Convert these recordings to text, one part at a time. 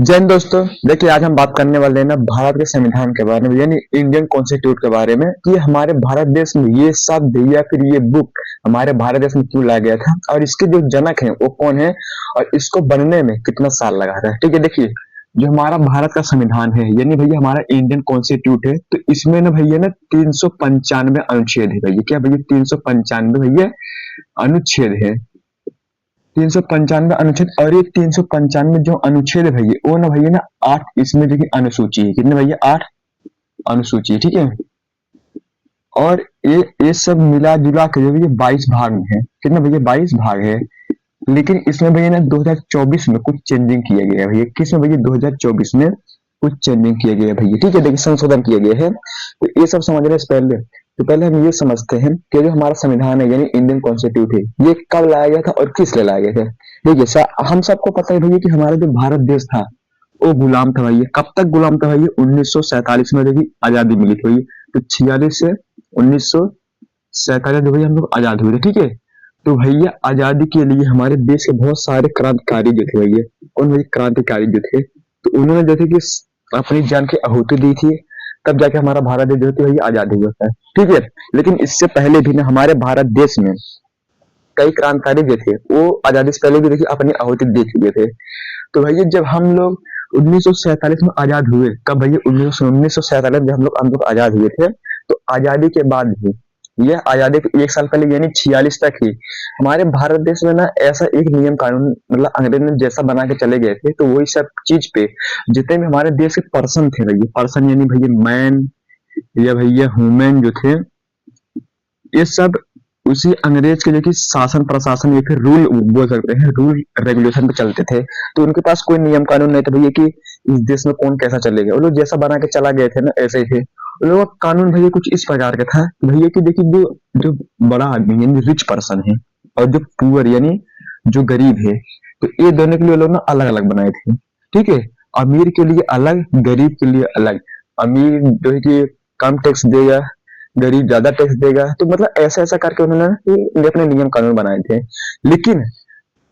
जय हिंद दोस्तों। देखिए, आज हम बात करने वाले हैं ना भारत के संविधान के बारे में, यानी इंडियन कॉन्स्टिट्यूट के बारे में कि हमारे भारत देश में ये शब्द या फिर ये बुक हमारे भारत देश में क्यों लाया गया था और इसके जो जनक हैं वो कौन है और इसको बनने में कितना साल लगा था। ठीक है, देखिए, जो हमारा भारत का संविधान है यानी भैया हमारा इंडियन कॉन्स्टिट्यूट है, तो इसमें ना भैया ना 395 अनुच्छेद है। भैया क्या भैया 395 भैया अनुच्छेद है। 395 अनुच्छेद, और ये 395 जो अनुच्छेद है भैया वो ना भैया ना 8 इसमें जो कि अनुसूची है। कितने भैया? 8 अनुसूची है। ठीक है, और ये सब मिला जुला के जो भैया 22 भाग में है। कितने भैया? 22 भाग है। लेकिन इसमें भैया ना 2024 में कुछ चेंजिंग किया गया है भैया। किसमें भैया? 2024 में कुछ चेंजिंग किया गया है भैया। ठीक है, देखिए, संशोधन किया गया है। तो ये सब समझने से पहले तो पहले हम ये समझते हैं कि जो हमारा संविधान है यानी इंडियन कॉन्स्टिट्यूट है, ये कब लाया गया था और किस लिए लाया गया था। देखिए, हम सबको पता है भैया कि हमारा जो भारत देश था वो गुलाम था भैया। कब तक गुलाम था भैया? 1947 में देखिए आजादी मिली थी भैया। तो 46 से 1947 जो भैया हम लोग आजाद हुए थे। ठीक है, तो भैया आजादी के लिए हमारे देश के बहुत सारे क्रांतिकारी जो थे भैया, कौन भैया क्रांतिकारी जो थे, तो उन्होंने जो थे कि अपनी जान की आहुति दी थी, तब जाके हमारा भारत देश जो है भैया आजादी हुआ है। ठीक है, लेकिन इससे पहले भी ना हमारे भारत देश में कई क्रांतिकारी जो थे वो आजादी से पहले भी देखिए अपनी आहुति दे चुके थे। तो भैया जब हम लोग 1947 में आजाद हुए, कब भैया? 1947 जब हम लोग आजाद हुए थे, तो आजादी के बाद भी यह आजादी के एक साल पहले यानी 46 तक ही हमारे भारत देश में ना ऐसा एक नियम कानून मतलब अंग्रेज ने जैसा बना के चले गए थे, तो वही सब चीज पे जितने भी हमारे देश के पर्सन थे भैया, पर्सन यानी भैया मैन या भैया वुमेन जो थे, ये सब उसी अंग्रेज के जो कि शासन प्रशासन या फिर रूल बोल सकते हैं, रूल रेगुलेशन पे चलते थे। तो उनके पास कोई नियम कानून नहीं था भैया कि इस देश में कौन कैसा चलेगा। वो लोग जैसा बना के चला गए थे ना ऐसे ही थे। उन लोगों का कानून भैया कुछ इस प्रकार का था भैया कि देखिए, जो जो बड़ा आदमी यानी रिच पर्सन है और जो पुअर यानी जो गरीब है, तो ये दोनों के लिए लोग ना अलग अलग बनाए थे। ठीक है, अमीर के लिए अलग, गरीब के लिए अलग। अमीर जो है कि कम टैक्स देगा, गरीब ज्यादा टैक्स देगा। तो मतलब ऐसा ऐसा करके उन्होंने ये अपने नियम कानून बनाए थे। लेकिन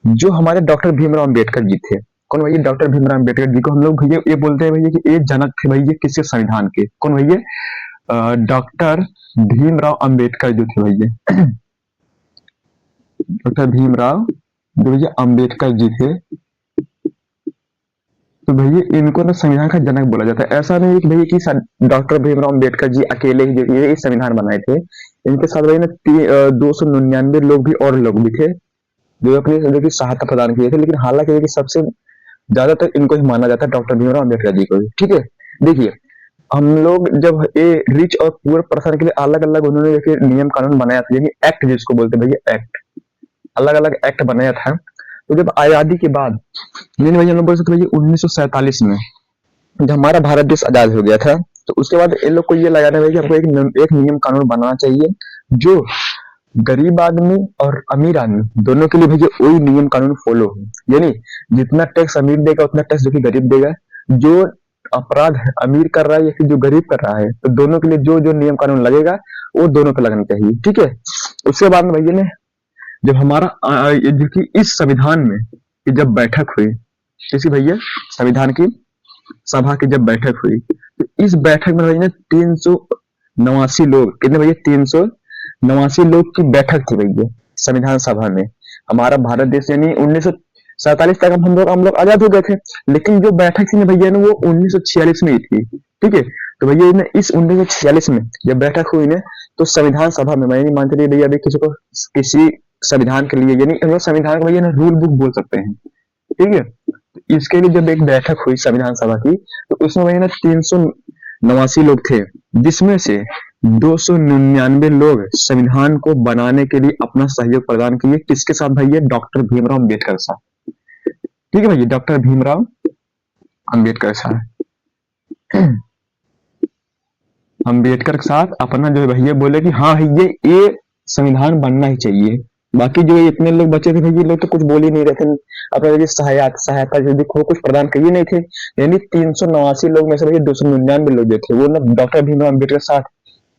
जो हमारे डॉक्टर भीमराव अम्बेडकर जी थे, कौन भैया? डॉक्टर भीमराव अम्बेडकर जी को हम लोग भैया ये बोलते हैं भैया कि ये जनक थे भैया किसके? संविधान के। कौन भैया? डॉक्टर भीमराव अम्बेडकर जो थे भैया, डॉक्टर भीमराव जो भैया अम्बेडकर जी थे, तो भैया इनको ना संविधान का जनक बोला जाता है। ऐसा नहीं कि भैया कि डॉक्टर भीमराव अम्बेडकर जी अकेले ही जो ये संविधान बनाए थे। इनके साथ भैया ना 299 लोग भी और लोग भी थे जो अपनी जो की सहायता प्रदान किए थे। लेकिन हालांकि ये कि सबसे ज्यादातर इनको ही माना जाता है, डॉक्टर भीमराव अम्बेडकर जी को भी। ठीक है, देखिए, हम लोग जब ये रिच और पुअर पर्सन के लिए अलग अलग उन्होंने देखिए नियम कानून बनाया था, यानी एक्ट जिसको बोलते हैं भैया, एक्ट, अलग अलग एक्ट बनाया था। तो जब आजादी के बाद यानी भैया हम लोग बोल सकते हैं भैया 1947 में जब हमारा भारत देश आजाद हो गया था, तो उसके बाद इन लोग को ये लगा था कि हमको एक नियम कानून बनाना चाहिए जो गरीब आदमी और अमीर आदमी दोनों के लिए भैया वही नियम कानून फॉलो हो। यानी जितना टैक्स अमीर देगा उतना टैक्स जो कि गरीब देगा। जो अपराध अमीर कर रहा है या फिर जो गरीब कर रहा है, तो दोनों के लिए जो जो नियम कानून लगेगा वो दोनों पे लगना चाहिए। ठीक है, उसके बाद में भैया ने जब हमारा ये जो कि इस संविधान में की जब बैठक हुई, किसी भैया संविधान की सभा की जब बैठक हुई, तो इस बैठक में भैया 389 लोग, कितने भैया? 389 लोग की बैठक थी भैया संविधान सभा में। हमारा भारत देश यानी 1947 तक हम लोग आजाद हो गए थे। लेकिन जो बैठक थी ना भैया ना वो 1946 में ही थी। ठीक है, तो भैया ना इस 1946 में जब बैठक हुई ना, तो संविधान सभा में मैं नहीं मानते रही भैया अभी किसी को किसी संविधान के लिए, यानी हम लोग संविधान को भैया ना रूल बुक बोल सकते हैं। ठीक है, इसके लिए जब एक बैठक हुई संविधान सभा की, तो उसमें वही ना 389 लोग थे, जिसमें से 299 लोग संविधान को बनाने के लिए अपना सहयोग प्रदान किए। किसके साथ भैया? डॉक्टर भीमराव अम्बेडकर के साथ। ठीक है भैया, डॉक्टर भीमराव अम्बेडकर के साथ, अम्बेडकर के साथ अपना जो है भैया बोले कि हाँ भैया ये संविधान बनना ही चाहिए। बाकी जो इतने लोग बचे थे भैया लोग तो कुछ बोल ही नहीं रहे थे, अपना सहायता जो देखो कुछ प्रदान कर ही नहीं थे। यानी 389 लोग में से भैया 299 लोग जो थे वो ना डॉक्टर भीमराव अम्बेडकर के साथ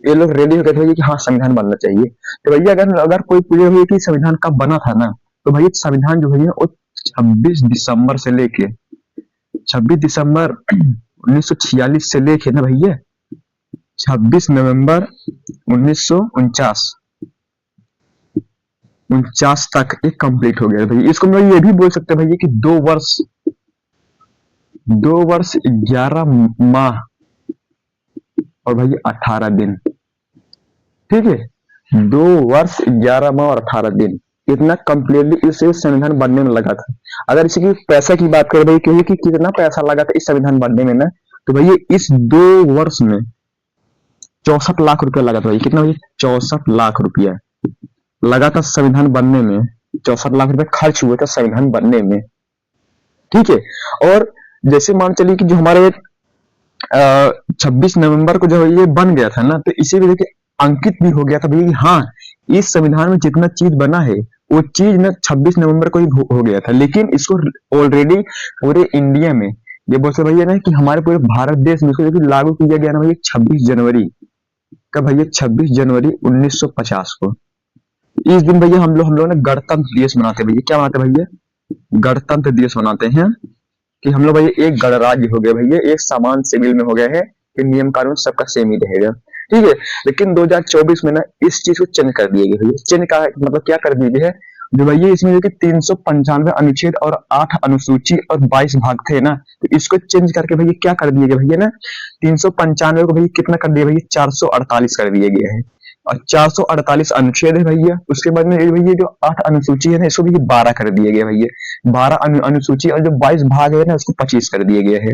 ये लोग रेडी हो गए थे कि हाँ संविधान बनना चाहिए। तो भैया अगर अगर कोई पूछे हुए कि संविधान कब बना था ना, तो भैया संविधान जो भैया वो 26 दिसंबर से लेके 26 दिसंबर 1946 से लेके ना भैया 26 नवंबर 1949 तक ये कंप्लीट हो गया भैया। इसको हम ये भी बोल सकते हैं भैया कि 2 वर्ष 11 माह और भैया 18 दिन। ठीक है, 2 वर्ष 11 माह और 18 दिन इतना कंप्लीटली इस संविधान बनने में लगा था। अगर इसी की पैसा की बात करें भाई कि कितना पैसा लगा था इस संविधान बनने में ना, तो भैया इस 2 वर्ष में 64 लाख रुपया लगा था। भाई कितना भैया? 64 लाख रुपया लगा था संविधान बनने में। 64 लाख रुपया खर्च हुए थे संविधान बनने में। ठीक है, और जैसे मान चलिए कि जो हमारे 26 नवंबर को जो ये बन गया था ना, तो इसी वजह से अंकित भी हो गया था भैया कि हाँ, इस संविधान में जितना चीज बना है वो चीज ना 26 नवंबर को ही हो गया था। लेकिन इसको ऑलरेडी पूरे इंडिया में ये बोलते भैया ना कि हमारे पूरे भारत देश में इसको लागू किया गया ना भैया 26 जनवरी। कब भैया? 26 जनवरी 1950 को। इस दिन भैया हम लोग ना गणतंत्र दिवस मनाते हैं भैया। क्या मनाते हैं भैया? गणतंत्र दिवस मनाते हैं कि हम लोग भैया एक गणराज्य हो गया भैया, एक समान सिविल में हो गया है कि नियम कानून सबका सेम ही रहेगा। ठीक है, लेकिन 2024 में ना इस चीज को चेंज कर दिया गया भैया। चेंज का मतलब क्या कर दिया गया है, जो भैया इसमें जो कि 395 अनुच्छेद और 8 अनुसूची और 22 भाग थे ना, तो इसको चेंज करके भैया क्या कर दिया गया भैया ना, 395 को भैया कितना कर दिया भैया? 448 कर दिया गया है। और 448 अनुच्छेद है भैया, उसके बाद में भैया जो 8 अनुसूची है ना, इसको भैया 12 कर दिया गया भैया। 12 अनुसूची और जो 22 भाग है ना, उसको 25 कर दिया गया है।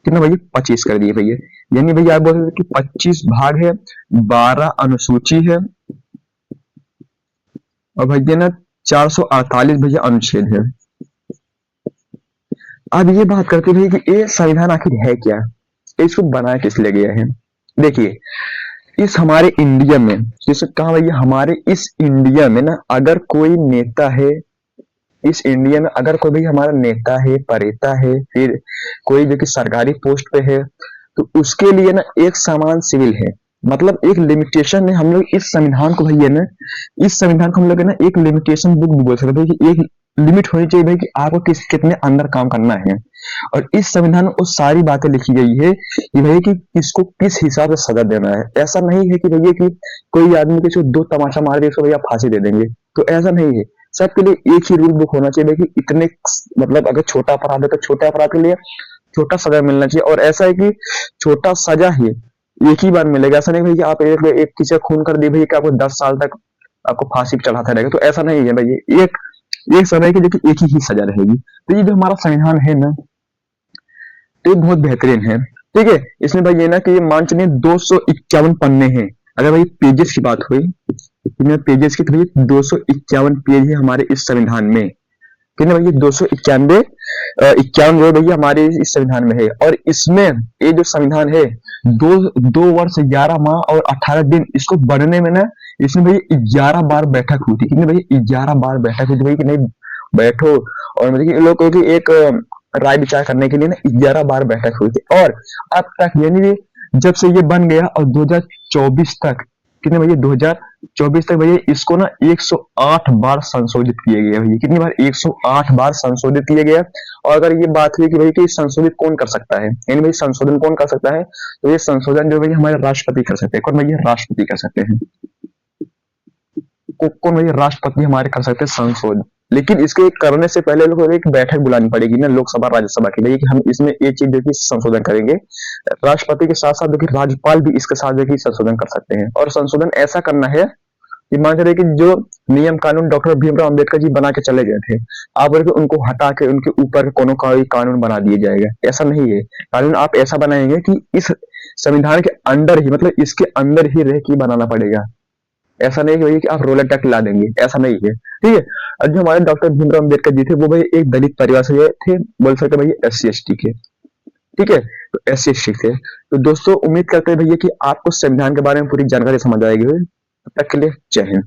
कितना भैया? 25 कर दिए भैया। यानी भैया आप बोल रहे कि 25 भाग है, 12 अनुसूची है और भैया ना 448 भैया अनुच्छेद है। अब ये बात करते भैया कि ये संविधान आखिर है क्या, इसको बनाया किस लिए गया है। देखिए, इस हमारे इंडिया में, जैसे कहा भैया हमारे इस इंडिया में ना अगर कोई नेता है, इस इंडिया में अगर कोई भी हमारा नेता है, परेता है, फिर कोई जो कि सरकारी पोस्ट पे है, तो उसके लिए ना एक समान सिविल है। मतलब एक लिमिटेशन है। हम लोग इस संविधान को भैया ना, इस संविधान को हम लोग ना एक लिमिटेशन बुक भी बोल सकते हैं कि एक लिमिट होनी चाहिए भाई कि आपको कितने अंदर काम करना है। और इस संविधान में वो सारी बातें लिखी गई है कि भैया कि किसको किस हिसाब से सजा देना है। ऐसा नहीं है कि भैया कि कोई आदमी किसी 2 तमाचा मार दे उसको भैया फांसी दे देंगे, तो ऐसा नहीं है। सबके लिए एक ही रूल बुक होना चाहिए कि इतने, मतलब अगर छोटा अपराध है तो छोटे अपराध के लिए छोटा सजा मिलना चाहिए। और ऐसा है कि छोटा सजा ही एक ही बार मिलेगा। ऐसा नहीं भैया आप एक किसी खून कर दिए भैया कि आपको 10 साल तक आपको फांसी पे चढ़ाता रहेगा, तो ऐसा नहीं है भैया। एक समय की जो कि एक ही सजा रहेगी। तो ये जो हमारा संविधान है ना, तो बहुत बेहतरीन है। ठीक है, इसमें भाई ये ना कि ये मान चलिए 251 पन्ने हैं। अगर भाई पेजेस की बात हुई, पेजेस की, तो भाई 251 पेज है हमारे इस संविधान में। कितने भैया? 291 जो भैया हमारे इस संविधान में है। और इसमें ये जो संविधान है, 2 वर्ष 11 माह और 18 दिन इसको बनने में ना, इसमें भैया 11 बार बैठक हुई थी। कितने भैया? 11 बार बैठक हुई थी भैया कि नहीं बैठो और मतलब कि लोग को कि एक राय विचार करने के लिए ना 11 बार बैठक हुई थी। और अब तक यानी जब से ये बन गया और 2024 तक, कितने भैया? 2024 तक भैया इसको ना 108 बार संशोधित किया गया भैया। कितनी बार? 108 बार संशोधित किया गया। और अगर ये बात हुई कि भाई कि संशोधित कौन कर सकता है, यानी भाई संशोधन कौन कर सकता है, तो ये संशोधन जो भैया हमारे राष्ट्रपति कर सकते हैं। कौन भैया? राष्ट्रपति कर सकते हैं। कौन भैया? राष्ट्रपति हमारे कर सकते हैं संशोधन। लेकिन इसके करने से पहले लोगों को एक बैठक बुलानी पड़ेगी ना, लोकसभा राज्यसभा की, भैया कि हम इसमें ये चीज जो कि संशोधन करेंगे। राष्ट्रपति के साथ साथ देखिए राज्यपाल भी इसके साथ देखिए संशोधन कर सकते हैं। और संशोधन ऐसा करना है कि मान चलिए कि जो नियम कानून डॉक्टर भीमराव अंबेडकर जी बना के चले गए थे, आप उनको हटा के उनके ऊपर कोनो कोई कानून बना दिया जाएगा, ऐसा नहीं है। कानून आप ऐसा बनाएंगे कि इस संविधान के अंदर ही, मतलब इसके अंदर ही रह के बनाना पड़ेगा। ऐसा नहीं कि आप रोलेट टैक्स ला देंगे, ऐसा नहीं है। ठीक है, और जो हमारे डॉक्टर भीमराव अम्बेडकर जी थे वो भाई एक दलित परिवार से थे, बोल सकते भैया SC ST के। ठीक है, तो SC ST थे। तो दोस्तों उम्मीद करते हैं भैया कि आपको संविधान के बारे में पूरी जानकारी समझ आएगी। तब तक के लिए जय हिंद।